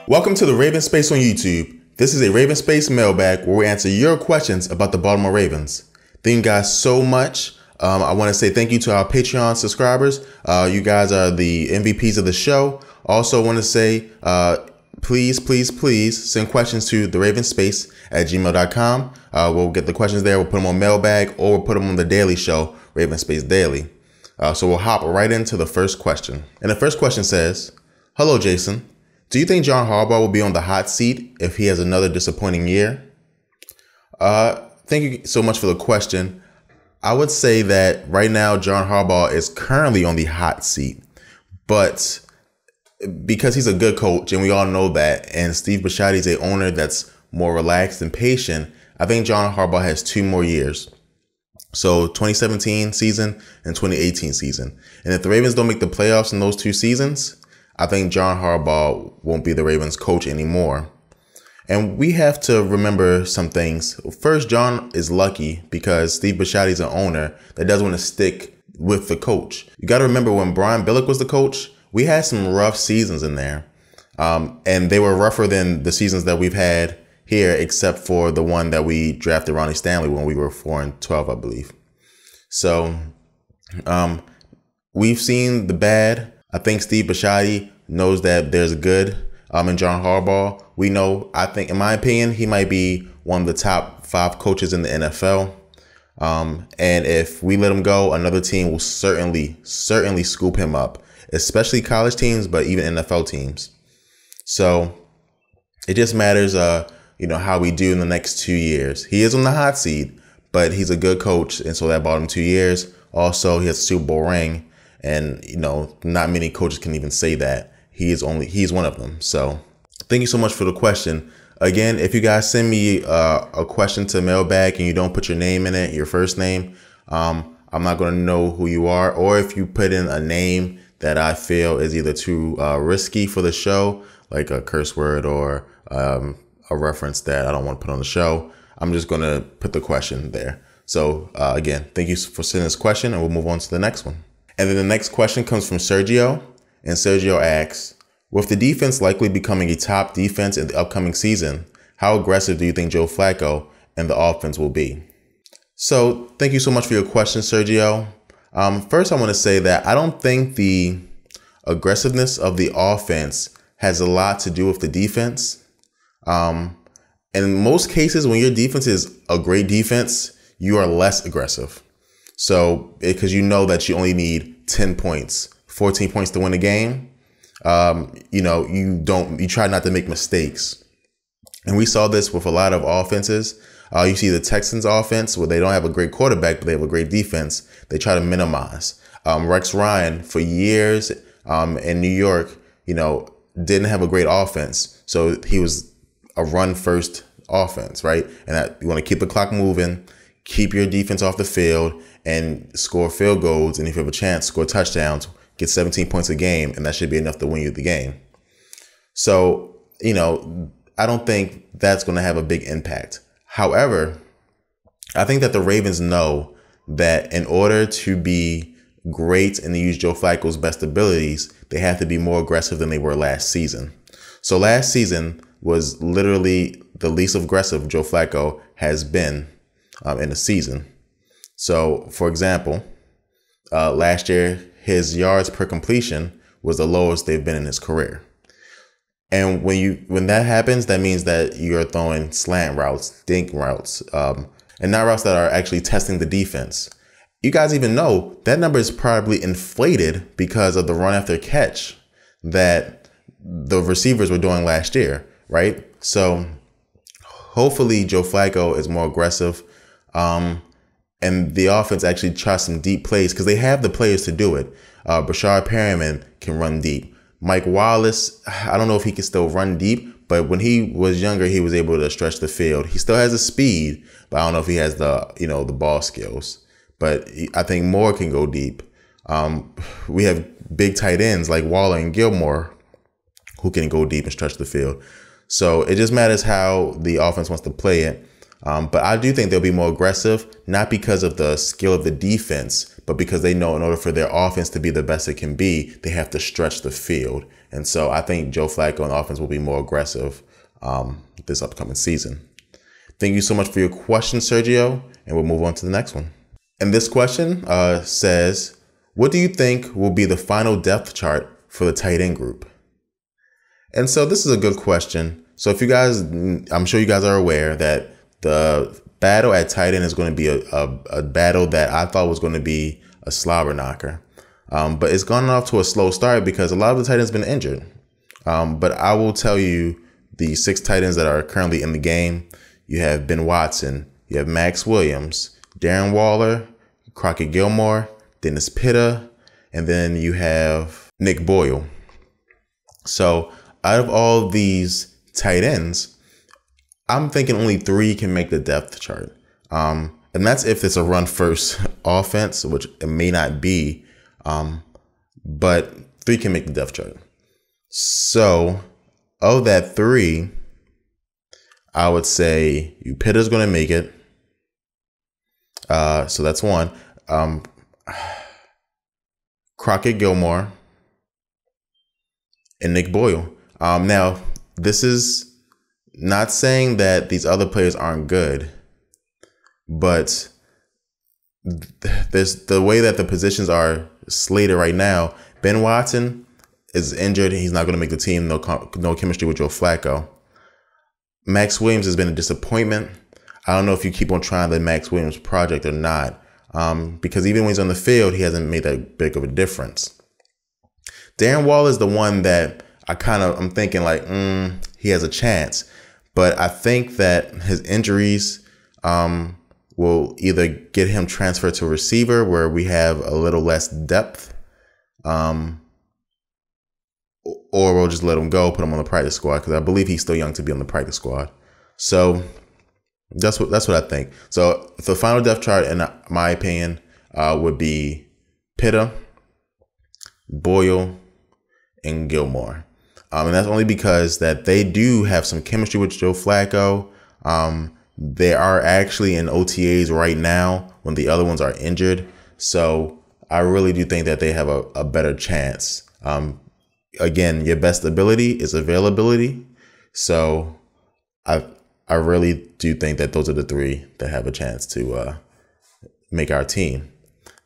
Welcome to the RavensSpace on YouTube. This is a RavensSpace mailbag where we answer your questions about the Baltimore Ravens. Thank you guys so much. I want to say thank you to our Patreon subscribers. You guys are the MVPs of the show. Also want to say, please send questions to TheRavensSpace@gmail.com. We'll get the questions there. We'll put them on mailbag or we'll put them on the daily show, RavensSpace Daily. So we'll hop right into the first question. And the first question says, hello, Jason. Do you think John Harbaugh will be on the hot seat if he has another disappointing year? Thank you so much for the question. I would say that right now, John Harbaugh is currently on the hot seat, but because he's a good coach and we all know that, and Steve Bisciotti is an owner that's more relaxed and patient, I think John Harbaugh has 2 more years. So 2017 season and 2018 season. And if the Ravens don't make the playoffs in those 2 seasons, I think John Harbaugh won't be the Ravens coach anymore. And we have to remember some things. First, John is lucky because Steve Bisciotti is an owner that doesn't want to stick with the coach. You got to remember when Brian Billick was the coach, we had some rough seasons in there. And they were rougher than the seasons that we've had here, except for the one that we drafted Ronnie Stanley when we were 4-12, I believe. So we've seen the bad. I think Steve Bisciotti knows that there's good in John Harbaugh. We know, I think, in my opinion, he might be one of the top 5 coaches in the NFL. And if we let him go, another team will certainly scoop him up, especially college teams, but even NFL teams. So it just matters, how we do in the next 2 years. He is on the hot seat, but he's a good coach. And so that bought him 2 years. Also, he has a Super Bowl ring. And, not many coaches can even say that. He's one of them. So thank you so much for the question. Again, if you guys send me a question to mailbag and you don't put your name in it, your first name, I'm not going to know who you are. Or if you put in a name that I feel is either too risky for the show, like a curse word or a reference that I don't want to put on the show, I'm just going to put the question there. So again, thank you for sending this question, and we'll move on to the next one. And then the next question comes from Sergio, and Sergio asks, with the defense likely becoming a top defense in the upcoming season, how aggressive do you think Joe Flacco and the offense will be? So thank you so much for your question, Sergio. First, I want to say that I don't think the aggressiveness of the offense has a lot to do with the defense. In most cases, when your defense is a great defense, you are less aggressive. So because you know that you only need 10 points, 14 points to win a game, you try not to make mistakes. And we saw this with a lot of offenses. You see the Texans offense where they don't have a great quarterback, but they have a great defense. They try to minimize. Rex Ryan for years in New York, didn't have a great offense. So he was a run first offense, right? And you want to keep the clock moving, keep your defense off the field, and score field goals, and if you have a chance, score touchdowns, get 17 points a game, and that should be enough to win you the game. So, I don't think that's going to have a big impact. However, I think that the Ravens know that in order to be great and to use Joe Flacco's best abilities, they have to be more aggressive than they were last season. So last season was literally the least aggressive Joe Flacco has been in a season. So, for example, last year, his yards per completion was the lowest they've been in his career. And when that happens, that means that you're throwing slant routes, dink routes, and not routes that are actually testing the defense. You guys even know that number is probably inflated because of the run after catch that the receivers were doing last year, right? So hopefully Joe Flacco is more aggressive. And the offense actually tries some deep plays because they have the players to do it. Brashard Perriman can run deep. Mike Wallace, I don't know if he can still run deep, but when he was younger, he was able to stretch the field. He still has the speed, but I don't know if he has the ball skills. But I think Moore can go deep. We have big tight ends like Waller and Gilmore who can go deep and stretch the field. So it just matters how the offense wants to play it. But I do think they'll be more aggressive, not because of the skill of the defense, but because they know in order for their offense to be the best it can be, they have to stretch the field. And so I think Joe Flacco and offense will be more aggressive this upcoming season. Thank you so much for your question, Sergio, and we'll move on to the next one. And this question says, what do you think will be the final depth chart for the tight end group? And so this is a good question. So if you guys, I'm sure you guys are aware that the battle at tight end is going to be a battle that I thought was going to be a slobber knocker. But it's gone off to a slow start because a lot of the tight ends have been injured. But I will tell you the 6 tight ends that are currently in the game. You have Ben Watson, you have Max Williams, Darren Waller, Crockett Gilmore, Dennis Pitta, and then you have Nick Boyle. So out of all these tight ends, I'm thinking only 3 can make the depth chart. And that's if it's a run first offense, which it may not be, but 3 can make the depth chart. So of that 3, I would say Pitta's going to make it. So that's 1. Crockett Gilmore and Nick Boyle. Now, this is not saying that these other players aren't good, but there's the way that the positions are slated right now. Ben Watson is injured. He's not going to make the team. No chemistry with Joe Flacco. Max Williams has been a disappointment. I don't know if you keep on trying the Max Williams project or not, because even when he's on the field, he hasn't made that big of a difference. Darren Waller is the one that I'm thinking like, he has a chance, but I think that his injuries will either get him transferred to a receiver where we have a little less depth, or we'll just let him go, put him on the practice squad, because I believe he's still young to be on the practice squad. So that's what I think. So the final depth chart, in my opinion, would be Pitta, Boyle, and Gilmore. And that's only because that they do have some chemistry with Joe Flacco. They are actually in OTAs right now when the other ones are injured. So I really do think that they have a better chance. Again, your best ability is availability. So I really do think that those are the 3 that have a chance to make our team.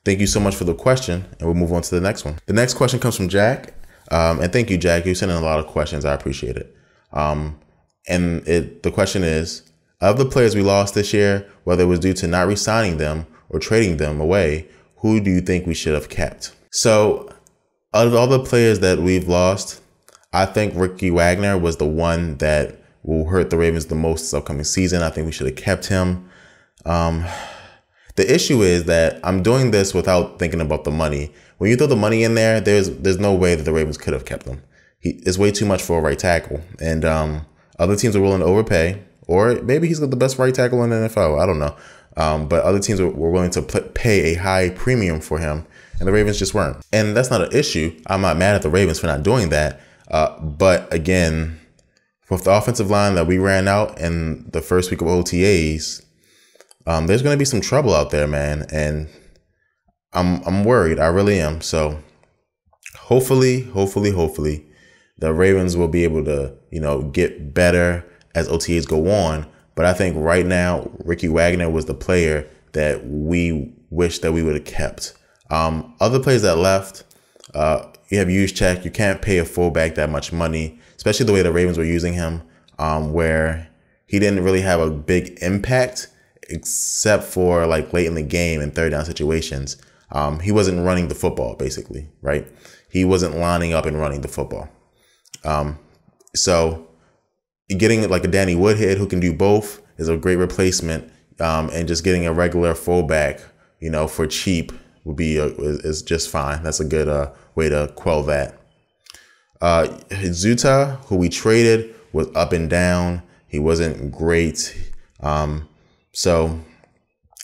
Thank you so much for the question, and we'll move on to the next one. The next question comes from Jack. And thank you, Jack. You sent in a lot of questions. I appreciate it. The question is, of the players we lost this year, whether it was due to not re-signing them or trading them away, who do you think we should have kept? So out of all the players that we've lost, I think Ricky Wagner was the one that will hurt the Ravens the most this upcoming season. I think we should have kept him. The issue is that I'm doing this without thinking about the money. When you throw the money in there, there's no way that the Ravens could have kept him. It's way too much for a right tackle. And other teams are willing to overpay, or maybe he's got the best right tackle in the NFL. I don't know. But other teams were willing to pay a high premium for him, and the Ravens just weren't. And that's not an issue. I'm not mad at the Ravens for not doing that. But again, with the offensive line that we ran out in the first week of OTAs, there's going to be some trouble out there, man. And I'm worried. I really am. So hopefully, the Ravens will be able to, get better as OTAs go on. But I think right now, Ricky Wagner was the player that we wish that we would have kept. Other players that left, you have Juszczyk. You can't pay a fullback that much money, especially the way the Ravens were using him, where he didn't really have a big impact except for like late in the game and third down situations. He wasn't running the football, basically, right? He wasn't lining up and running the football. So getting like a Danny Woodhead who can do both is a great replacement. And just getting a regular fullback, for cheap would be is just fine. That's a good way to quell that. Zuta, who we traded, was up and down. He wasn't great. So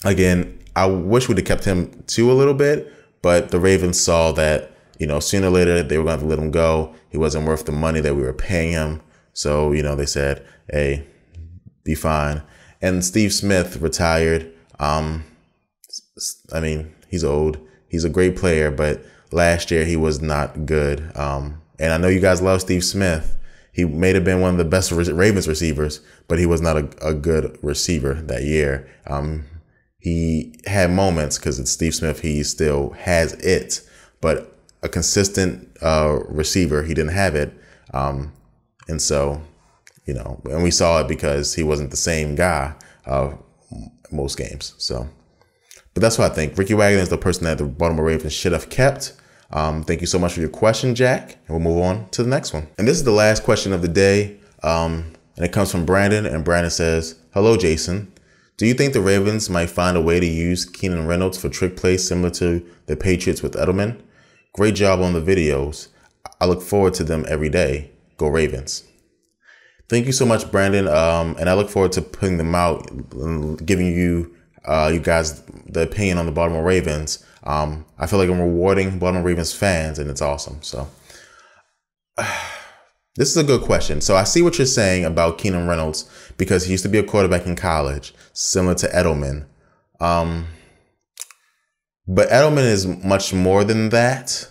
again, I wish we'd have kept him too a little bit, but the Ravens saw that, sooner or later they were going to have to let him go. He wasn't worth the money that we were paying him. So, they said, hey, be fine. And Steve Smith retired. I mean, he's old. He's a great player, but last year he was not good. And I know you guys love Steve Smith. He may have been one of the best Ravens receivers, but he was not a good receiver that year. He had moments because it's Steve Smith. He still has it, but a consistent receiver, he didn't have it. And so, you know, and we saw it because he wasn't the same guy most games. So, but that's what I think. Ricky Wagner is the person that the Baltimore Ravens should have kept. Thank you so much for your question, Jack. And we'll move on to the next one. And this is the last question of the day. And it comes from Brandon. And Brandon says, hello, Jason. Do you think the Ravens might find a way to use Keenan Reynolds for trick plays similar to the Patriots with Edelman? Great job on the videos. I look forward to them every day. Go Ravens. Thank you so much, Brandon. And I look forward to putting them out and giving you guys the opinion on the Baltimore Ravens. I feel like I'm rewarding Baltimore Ravens fans, and it's awesome. So this is a good question. So I see what you're saying about Keenan Reynolds because he used to be a quarterback in college, similar to Edelman. But Edelman is much more than that.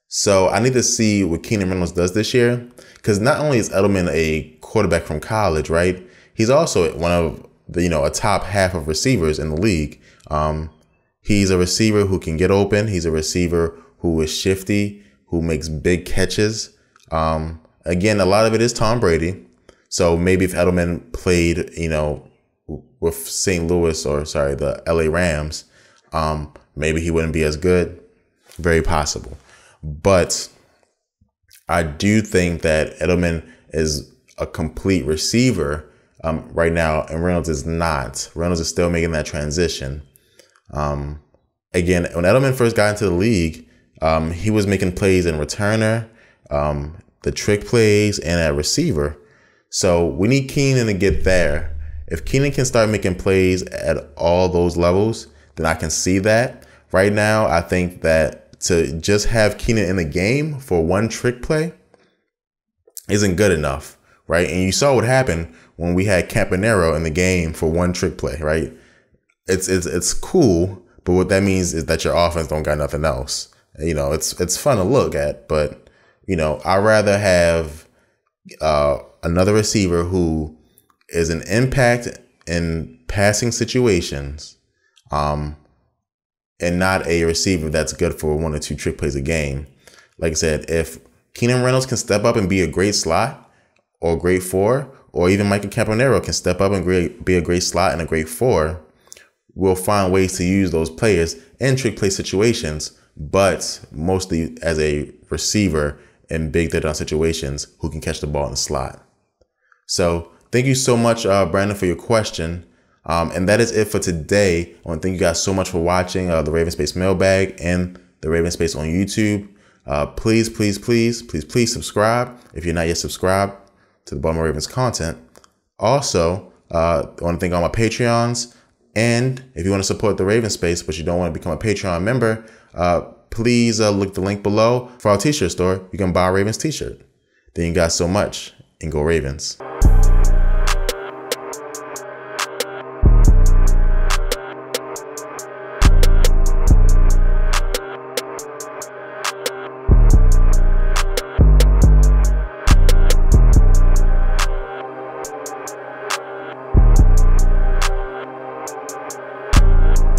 So I need to see what Keenan Reynolds does this year, because not only is Edelman a quarterback from college, right? He's also one of the, a top half of receivers in the league. He's a receiver who can get open. He's a receiver who is shifty, who makes big catches. Again, a lot of it is Tom Brady. So maybe if Edelman played, with St. Louis or the LA Rams, maybe he wouldn't be as good. Very possible. But I do think that Edelman is a complete receiver right now, and Reynolds is not. Reynolds is still making that transition. Again, when Edelman first got into the league, he was making plays in returner, the trick plays, and at receiver. So we need Keenan to get there. If Keenan can start making plays at all those levels, then I can see that. Right now, I think that to just have Keenan in the game for one trick play isn't good enough, right? And you saw what happened when we had Campanaro in the game for one trick play, right? It's cool, but what that means is that your offense don't got nothing else. It's fun to look at, but I'd rather have another receiver who is an impact in passing situations, and not a receiver that's good for one or two trick plays a game. Like I said, if Keenan Reynolds can step up and be a great slot or great four, or even Michael Campanaro can step up and be a great slot and a great four, we'll find ways to use those players in trick play situations, but mostly as a receiver in big third down situations who can catch the ball in the slot. So thank you so much, Brandon, for your question. And that is it for today. I want to thank you guys so much for watching the RavensSpace mailbag and the RavensSpace on YouTube. Please subscribe if you're not yet subscribed to the Baltimore Ravens content. Also, I want to thank all my Patreons. And if you want to support the RavensSpace, but you don't want to become a Patreon member, please look the link below for our t-shirt store. You can buy a Ravens t-shirt. Thank you guys so much, and go Ravens.